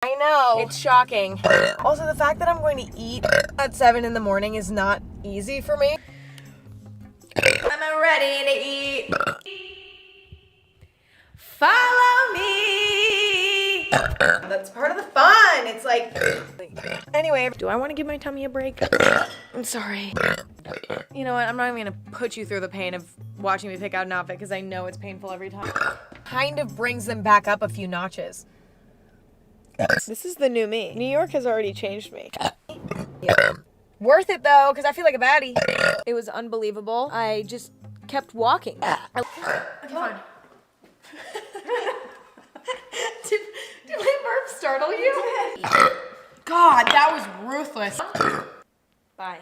I know. It's shocking. Also, the fact that I'm going to eat at 7 in the morning is not easy for me. I'm ready to eat. Follow me. That's part of the fun. It's like... Anyway, do I want to give my tummy a break? I'm sorry. You know what? I'm not even going to put you through the pain of watching me pick out an outfit because I know it's painful every time. Kind of brings them back up a few notches. This is the new me. New York has already changed me. Yeah. Worth it though, because I feel like a baddie. It was unbelievable. I just kept walking. Okay, fine. did my burp startle you? God, that was ruthless. Bye.